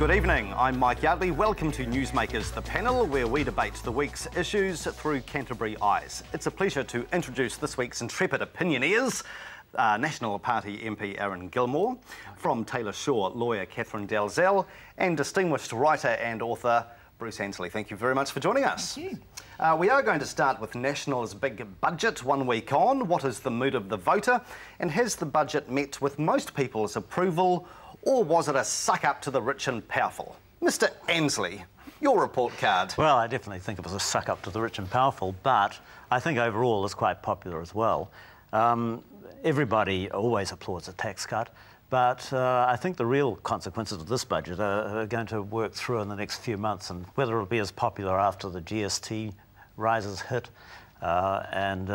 Good evening, I'm Mike Yardley. Welcome to NewsMakers, the panel where we debate the week's issues through Canterbury eyes. It's a pleasure to introduce this week's intrepid opinioneers. National Party MP Aaron Gilmore, from Taylor Shore lawyer Kathryn Dalziel, and distinguished writer and author Bruce Ansley. Thank you very much for joining us. Thank you. We are going to start with National's big budget 1 week on. What is the mood of the voter? And has the budget met with most people's approval, or was it a suck up to the rich and powerful? Mr. Ansley, your report card. Well, I definitely think it was a suck up to the rich and powerful, but I think overall it's quite popular as well. Everybody always applauds a tax cut, but I think the real consequences of this budget are going to work through in the next few months, and whether it'll be as popular after the GST rises hit and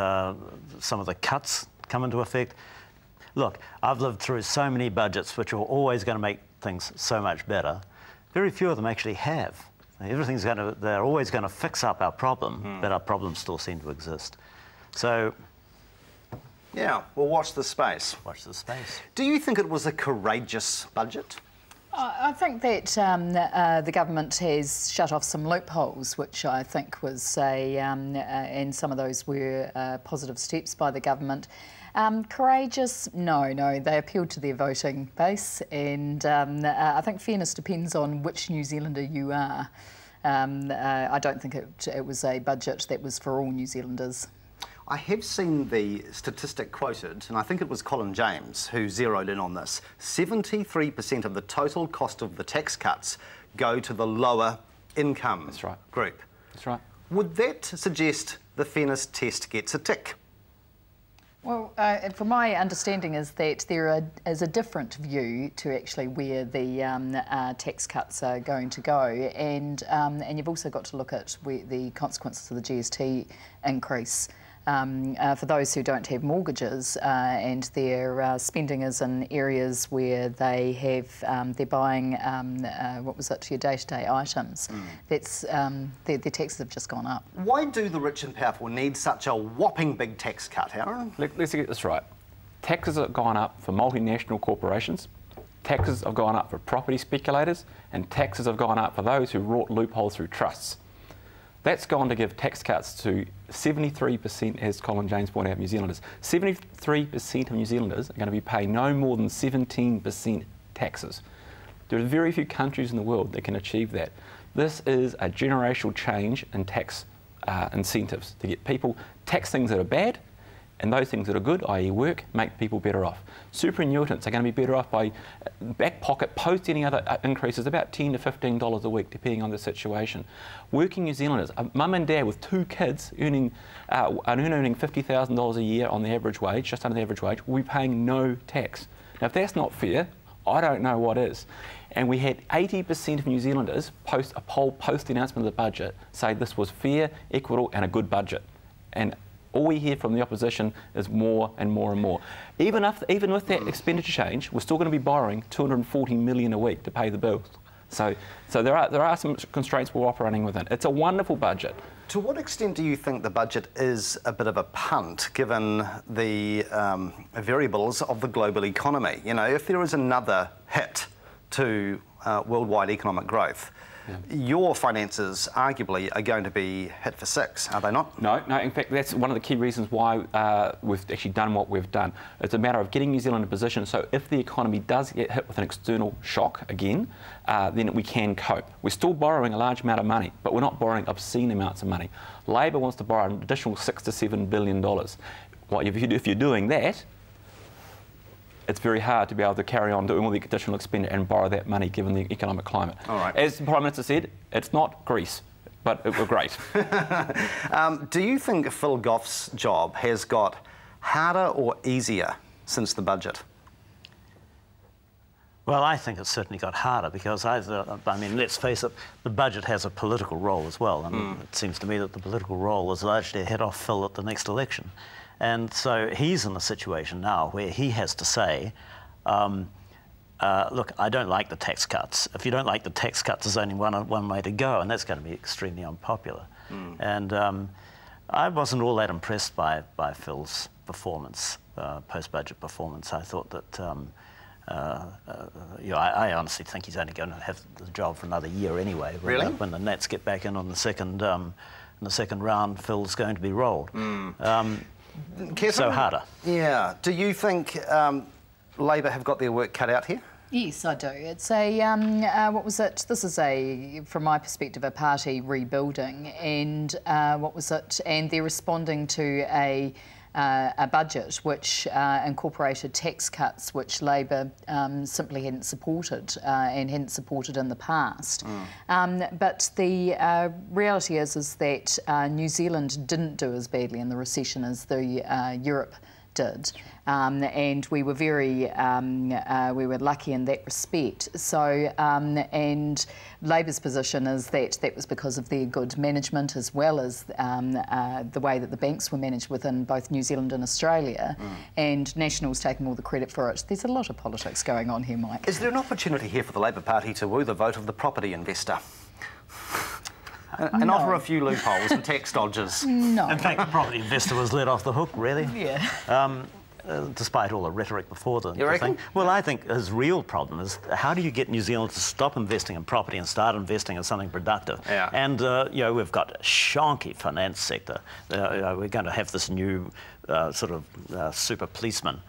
some of the cuts come into effect. Look, I've lived through so many budgets which are always going to make things so much better. Very few of them actually have. They're always going to fix up our problem, but our problems still seem to exist. So, yeah, we'll watch the space. Watch the space. Do you think it was a courageous budget? I think that the government has shut off some loopholes, which I think was and some of those were positive steps by the government. Courageous? No, they appealed to their voting base, and I think fairness depends on which New Zealander you are. I don't think it was a budget that was for all New Zealanders. I have seen the statistic quoted, and I think it was Colin James who zeroed in on this. 73% of the total cost of the tax cuts go to the lower income group. That's right. Would that suggest the fairness test gets a tick? Well, from my understanding is that there is a different view to actually where the tax cuts are going to go, and you've also got to look at the consequences of the GST increase. For those who don't have mortgages and their spending is in areas where they have they're buying what was it, your day-to-day items, that's their taxes have just gone up. Why do the rich and powerful need such a whopping big tax cut, Aaron? Let's get this right. Taxes have gone up for multinational corporations, taxes have gone up for property speculators, and taxes have gone up for those who wrought loopholes through trusts. That's gone to give tax cuts to 73%, as Colin James pointed out, New Zealanders. 73% of New Zealanders are going to be paying no more than 17% taxes. There are very few countries in the world that can achieve that. This is a generational change in tax incentives to get people tax things that are bad, and those things that are good, i.e. work, make people better off. Superannuitants are going to be better off by back pocket post any other increases, about $10 to $15 a week, depending on the situation. Working New Zealanders, a mum and dad with 2 kids earning $50,000 a year on the average wage, just under the average wage, will be paying no tax. Now, if that's not fair, I don't know what is. And we had 80% of New Zealanders post a poll post the announcement of the budget say this was fair, equitable, and a good budget. And all we hear from the opposition is more and more and more. Even with that expenditure change, we're still going to be borrowing $240 million a week to pay the bills. So there are some constraints we're operating within. It's a wonderful budget. To what extent do you think the budget is a bit of a punt, given the variables of the global economy? You know, if there is another hit to worldwide economic growth, your finances arguably are going to be hit for 6, are they not? No. In fact, that's one of the key reasons why we've actually done what we've done. It's a matter of getting New Zealand in a position so if the economy does get hit with an external shock again, then we can cope. We're still borrowing a large amount of money, but we're not borrowing obscene amounts of money. Labor wants to borrow an additional $6 to $7 billion. Well, if you're doing that, it's very hard to be able to carry on doing all the additional expenditure and borrow that money given the economic climate. All right. As the Prime Minister said, it's not Greece, but we're great. Do you think Phil Goff's job has got harder or easier since the budget? Well, I think it's certainly got harder because, I mean, let's face it, the budget has a political role as well. And it seems to me that the political role is largely to head off Phil at the next election. And so he's in a situation now where he has to say, look, I don't like the tax cuts. If you don't like the tax cuts, there's only one way to go, and that's going to be extremely unpopular. And I wasn't all that impressed by Phil's performance, post-budget performance. I thought that I honestly think he's only going to have the job for another year anyway. Really? When the Nats get back in on the second round, Phil's going to be rolled. Kathryn, so harder. Yeah. Do you think Labor have got their work cut out here? Yes, I do. It's a, what was it? This is from my perspective, a party rebuilding. And what was it? And they're responding to a budget which incorporated tax cuts which Labor simply hadn't supported and hadn't supported in the past. But the reality is that New Zealand didn't do as badly in the recession as Europe did, and we were very we were lucky in that respect. So and Labor's position is that that was because of their good management as well as the way that the banks were managed within both New Zealand and Australia, and National's taking all the credit for it. There's a lot of politics going on here, Mike. Is there an opportunity here for the Labor Party to woo the vote of the property investor? And offer a few loopholes and tax dodges. No. In fact, the property investor was let off the hook, really. Yeah. Despite all the rhetoric before the You reckon? thing. Well, I think his real problem is how do you get New Zealand to stop investing in property and start investing in something productive? Yeah. And, we've got a shonky finance sector. We're going to have this new super policeman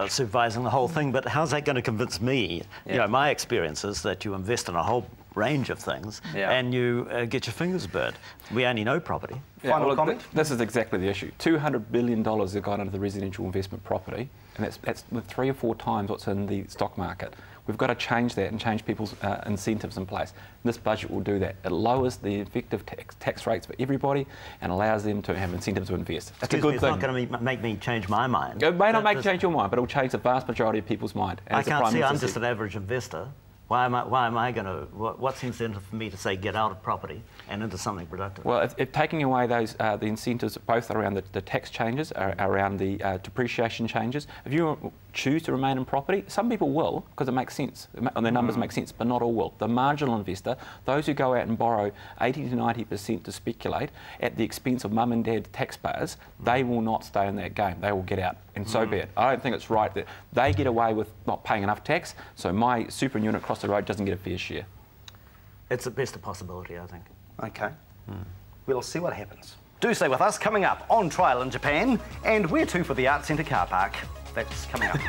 supervising the whole thing, but how's that going to convince me? Yeah. My experience is that you invest in a whole range of things and you get your fingers burnt. We only know property. Final comment? This is exactly the issue. $200 billion have gone into the residential investment property, and that's 3 or 4 times what's in the stock market. We've got to change that and change people's incentives in place. This budget will do that. It lowers the effective tax rates for everybody and allows them to have incentives to invest. That's a good thing. It's not going to make me change my mind. It may not change your mind, but it will change the vast majority of people's mind. I can't see. I'm just an average investor. Why am I going to? What's the incentive for me to say get out of property and into something productive? Well, if taking away those the incentives, both around the tax changes, around the depreciation changes, if you choose to remain in property, some people will because it makes sense, and their numbers make sense, but not all will. The marginal investor, those who go out and borrow 80 to 90% to speculate at the expense of mum and dad taxpayers, they will not stay in that game. They will get out, and so be it. I don't think it's right that they get away with not paying enough tax, so my super unit across the road doesn't get a fair share. It's at best a possibility, I think. Okay. We'll see what happens. Do stay with us. Coming up, on trial in Japan, and where to for the Arts Centre car park. That's coming up.